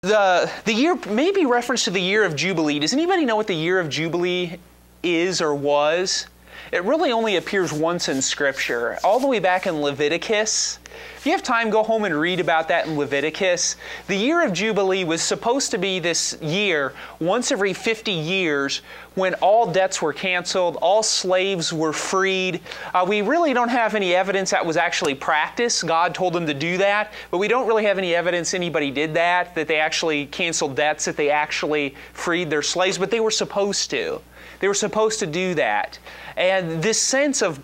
The year may be reference to the year of Jubilee. Does anybody know what the year of Jubilee is or was? It really only appears once in Scripture, all the way back in Leviticus. If you have time, go home and read about that in Leviticus. The year of Jubilee was supposed to be this year, once every 50 years, when all debts were canceled, all slaves were freed. We really don't have any evidence that was actually practiced. God told them to do that, but we don't really have any evidence anybody did that they actually canceled debts, that they actually freed their slaves, but they were supposed to. They were supposed to do that. And this sense of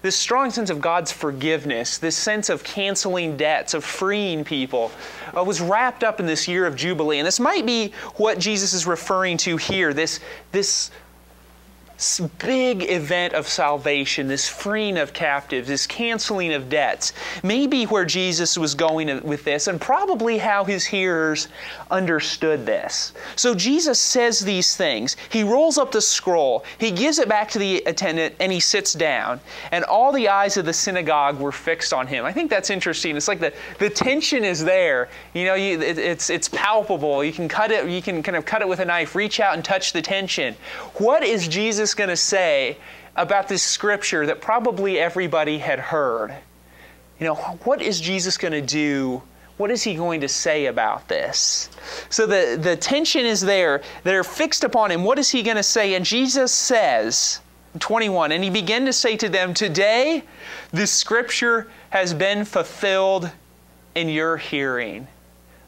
this strong sense of God's forgiveness, this sense of canceling debts, of freeing people, was wrapped up in this year of Jubilee. And this might be what Jesus is referring to here, this big event of salvation, this freeing of captives, this canceling of debts. Maybe where Jesus was going with this, and probably how his hearers understood this. So Jesus says these things. He rolls up the scroll. He gives it back to the attendant, and he sits down. And all the eyes of the synagogue were fixed on him. I think that's interesting. It's like the tension is there. You know, it's palpable. You can cut it. You can kind of cut it with a knife. Reach out and touch the tension. What is Jesus going to say about this scripture that probably everybody had heard? You know, what is Jesus going to do? What is he going to say about this? So the tension is there. They're fixed upon him. What is he going to say? And Jesus says, 21, and he began to say to them, "Today this scripture has been fulfilled in your hearing."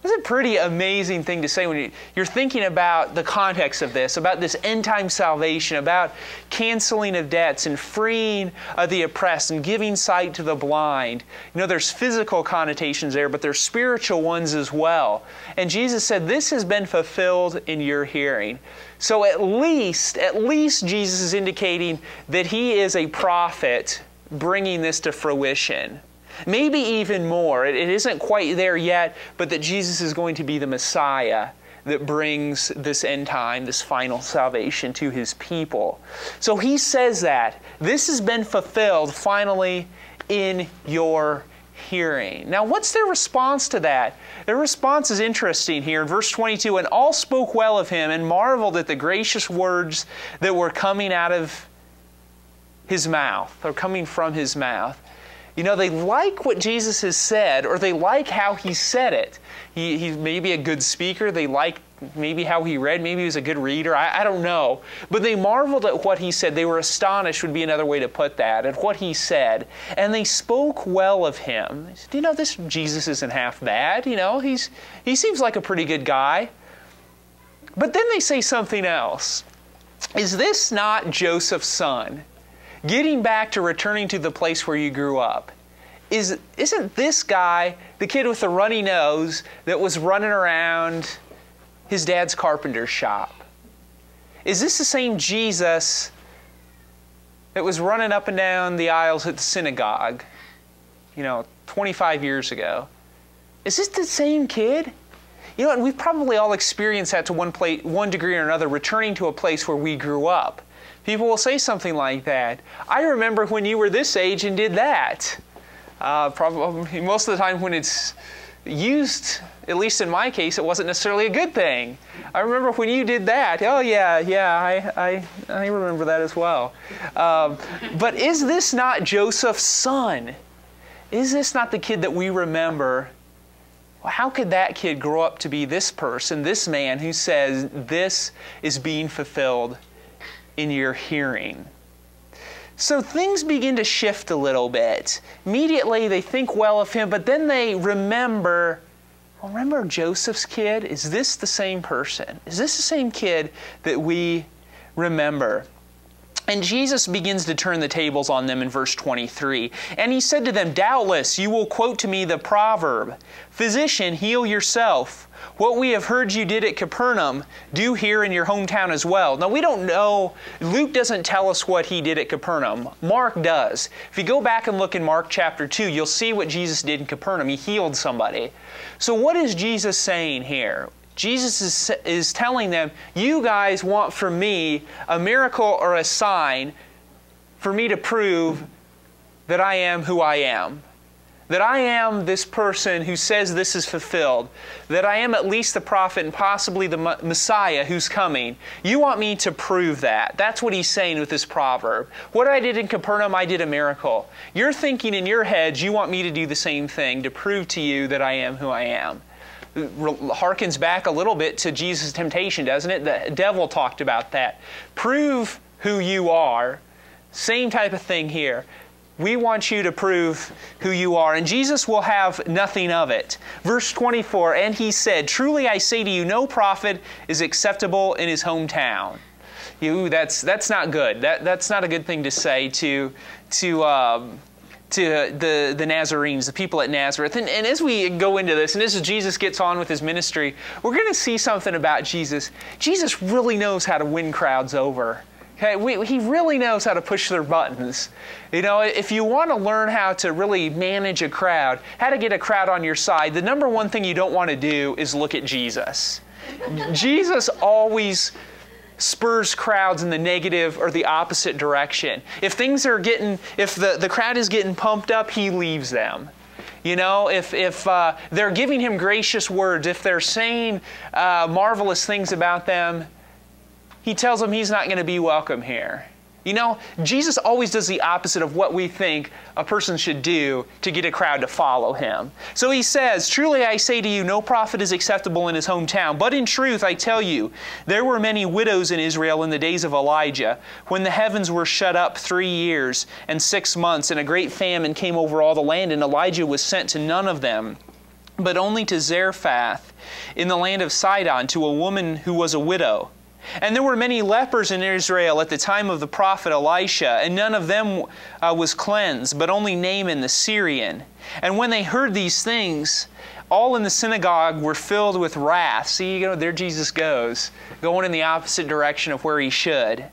That's a pretty amazing thing to say when you're thinking about the context of this, about this end-time salvation, about canceling of debts and freeing the oppressed and giving sight to the blind. You know, there's physical connotations there, but there's spiritual ones as well. And Jesus said, this has been fulfilled in your hearing. So at least Jesus is indicating that he is a prophet bringing this to fruition. Maybe even more. It isn't quite there yet, but that Jesus is going to be the Messiah that brings this end time, this final salvation to his people. So he says that this has been fulfilled finally in your hearing. Now, what's their response to that? Their response is interesting here in verse 22. And all spoke well of him and marveled at the gracious words that were coming out of his mouth, or coming from his mouth. You know, they like what Jesus has said, or they like how he said it. He's maybe a good speaker. They like maybe how he read. Maybe he was a good reader. I don't know. But they marveled at what he said. They were astonished, would be another way to put that, at what he said. And they spoke well of him. They said, you know, this Jesus isn't half bad. You know, he seems like a pretty good guy. But then they say something else. Is this not Joseph's son? Getting back to returning to the place where you grew up. Isn't this guy the kid with the runny nose that was running around his dad's carpenter shop? Is this the same Jesus that was running up and down the aisles at the synagogue, 25 years ago? Is this the same kid? You know, and we've probably all experienced that to one degree or another, returning to a place where we grew up. People will say something like that. I remember when you were this age and did that. Probably most of the time when it's used, at least in my case, it wasn't necessarily a good thing. I remember when you did that. Oh yeah, I remember that as well. But is this not Joseph's son? Is this not the kid that we remember? Well, how could that kid grow up to be this person, this man who says this is being fulfilled in your hearing? So things begin to shift a little bit. Immediately they think well of him, but then they remember, well, remember Joseph's kid? Is this the same person? Is this the same kid that we remember? And Jesus begins to turn the tables on them in verse 23. And he said to them, doubtless you will quote to me the proverb, physician, heal yourself. What we have heard you did at Capernaum, do here in your hometown as well. Now we don't know, Luke doesn't tell us what he did at Capernaum. Mark does. If you go back and look in Mark chapter 2, you'll see what Jesus did in Capernaum. He healed somebody. So what is Jesus saying here? Jesus is telling them, you guys want from me a miracle or a sign for me to prove that I am who I am. that I am this person who says this is fulfilled, that I am at least the prophet and possibly the Messiah who's coming. You want me to prove that. That's what he's saying with this proverb. What I did in Capernaum, I did a miracle. You're thinking in your heads, you want me to do the same thing to prove to you that I am who I am. Harkens back a little bit to Jesus' temptation, doesn't it? The devil talked about that. Prove who you are. Same type of thing here. We want you to prove who you are. And Jesus will have nothing of it. Verse 24, and he said, truly I say to you, no prophet is acceptable in his hometown. That's not good. That's not a good thing to say to the Nazarenes, the people at Nazareth. And as we go into this, and as Jesus gets on with his ministry, we're going to see something about Jesus. Jesus really knows how to win crowds over. Okay, he really knows how to push their buttons. You know, if you want to learn how to really manage a crowd, how to get a crowd on your side, the number one thing you don't want to do is look at Jesus. Jesus always spurs crowds in the negative or the opposite direction. If things are if the crowd is getting pumped up, he leaves them. You know, if they're giving him gracious words, if they're saying marvelous things about them, he tells them he's not going to be welcome here. You know, Jesus always does the opposite of what we think a person should do to get a crowd to follow him. So he says, truly I say to you, no prophet is acceptable in his hometown. But in truth, I tell you, there were many widows in Israel in the days of Elijah, when the heavens were shut up 3 years and 6 months, and a great famine came over all the land, and Elijah was sent to none of them, but only to Zarephath in the land of Sidon, to a woman who was a widow. And there were many lepers in Israel at the time of the prophet Elisha, and none of them was cleansed, but only Naaman the Syrian. And when they heard these things, all in the synagogue were filled with wrath. See, you know, there Jesus goes, going in the opposite direction of where he should.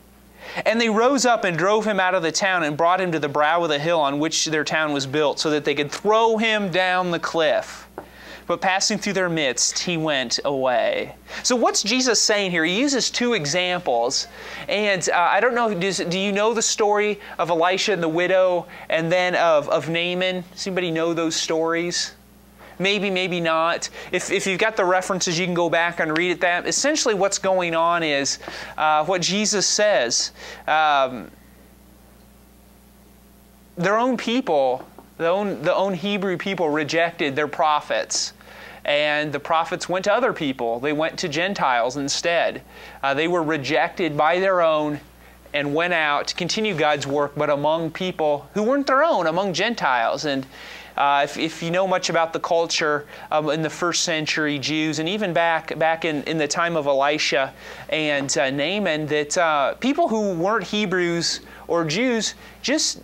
And they rose up and drove him out of the town and brought him to the brow of the hill on which their town was built, so that they could throw him down the cliff. But passing through their midst, he went away. So what's Jesus saying here? He uses 2 examples. And I don't know, do you know the story of Elisha and the widow, and then of Naaman? Does anybody know those stories? Maybe, maybe not. If you've got the references, you can go back and read it. That essentially what's going on is what Jesus says. Their own people, the own Hebrew people rejected their prophets. And the prophets went to other people. They went to Gentiles instead. They were rejected by their own and went out to continue God's work, but among people who weren't their own, among Gentiles. And if you know much about the culture in the first century Jews, and even back in the time of Elisha and Naaman, that people who weren't Hebrews or Jews just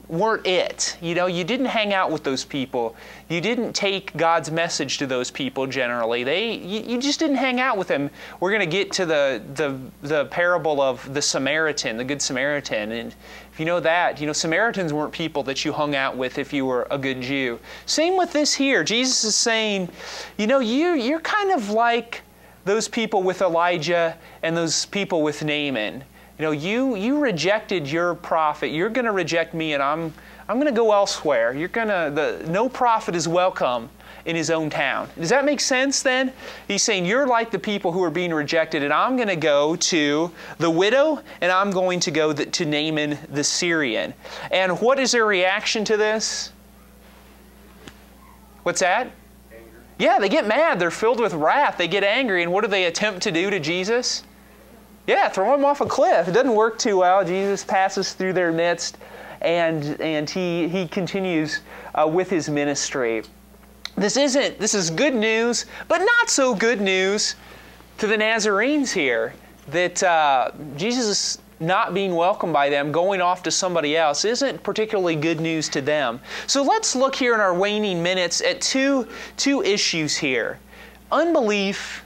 weren't it. You know, you didn't hang out with those people. You didn't take God's message to those people generally. You just didn't hang out with them. We're going to get to the parable of the Samaritan, the Good Samaritan. And if you know that, you know, Samaritans weren't people that you hung out with if you were a good Jew. Same with this here. Jesus is saying, you know, you're kind of like those people with Elijah and those people with Naaman. You know, you rejected your prophet. You're going to reject me, and I'm going to go elsewhere. No prophet is welcome in his own town. Does that make sense then? He's saying you're like the people who are being rejected, and I'm going to go to the widow, and I'm going to go to Naaman the Syrian. And what is their reaction to this? What's that? Anger. Yeah, they get mad. They're filled with wrath. They get angry, and what do they attempt to do to Jesus? Yeah, throw him off a cliff. It doesn't work too well. Jesus passes through their midst, and he continues with his ministry. This is good news, but not so good news to the Nazarenes here. That Jesus not being welcomed by them, going off to somebody else, isn't particularly good news to them. So let's look here in our waning minutes at two issues here: unbelief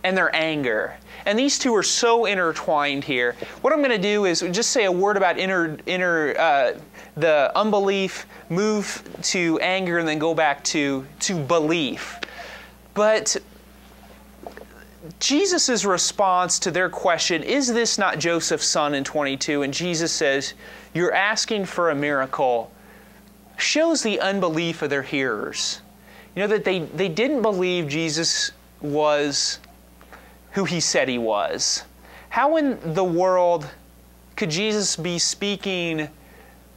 and their anger. And these two are so intertwined here. What I'm going to do is just say a word about the unbelief, move to anger, and then go back to belief. But Jesus' response to their question, is this not Joseph's son, in 22? And Jesus says, you're asking for a miracle. shows the unbelief of their hearers. You know, that they didn't believe Jesus was who he said he was. How in the world could Jesus be speaking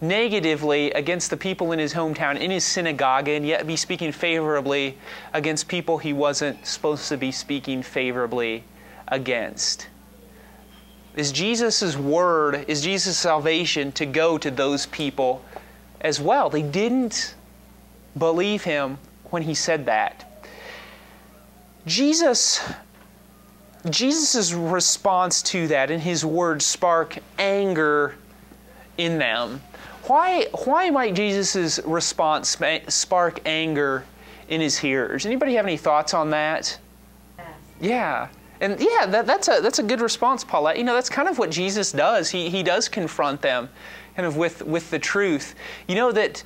negatively against the people in his hometown, in his synagogue, and yet be speaking favorably against people he wasn't supposed to be speaking favorably against? Is Jesus' word, is Jesus' salvation to go to those people as well? They didn't believe him when he said that. Jesus' response to that and his words spark anger in them. Why might Jesus' response spark anger in his hearers? Anybody have any thoughts on that? Yeah. And yeah, that's a good response, Paulette. You know, that's kind of what Jesus does. He does confront them kind of with the truth. You know that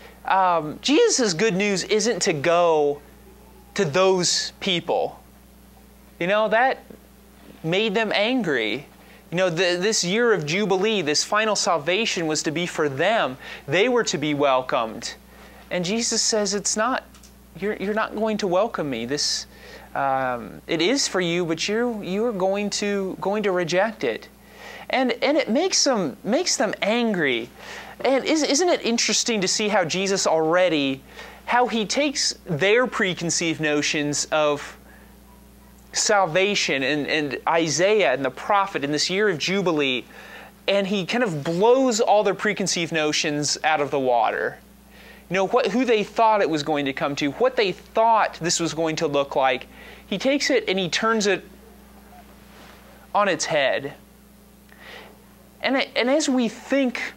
Jesus' good news isn't to go to those people. You know, that made them angry. You know, this year of Jubilee, this final salvation was to be for them. They were to be welcomed. And Jesus says, it's not, you're not going to welcome me. This, it is for you, but you are going to reject it. And it makes them angry. And isn't it interesting to see how Jesus already, how he takes their preconceived notions of salvation and Isaiah and the prophet in this year of Jubilee, and he kind of blows all their preconceived notions out of the water. You know, who they thought it was going to come to, what they thought this was going to look like. He takes it and he turns it on its head. And as we think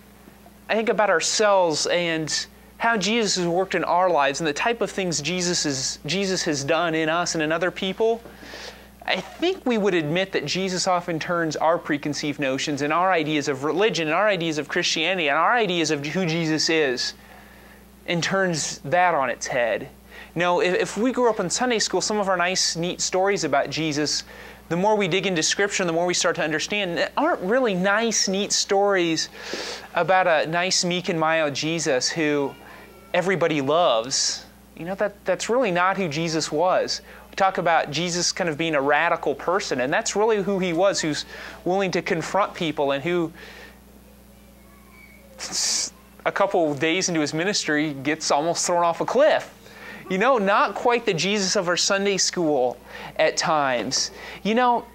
about ourselves and how Jesus has worked in our lives and the type of things Jesus has done in us and in other people, I think we would admit that Jesus often turns our preconceived notions and our ideas of religion and our ideas of Christianity and our ideas of who Jesus is and turns that on its head. You know, if we grew up in Sunday school, some of our nice, neat stories about Jesus, the more we dig into Scripture, the more we start to understand, aren't really nice, neat stories about a nice, meek and mild Jesus who everybody loves. You know, that's really not who Jesus was. We talk about Jesus kind of being a radical person, and that's really who he was, who's willing to confront people and who, a couple of days into his ministry, gets almost thrown off a cliff. You know, not quite the Jesus of our Sunday school at times. You know,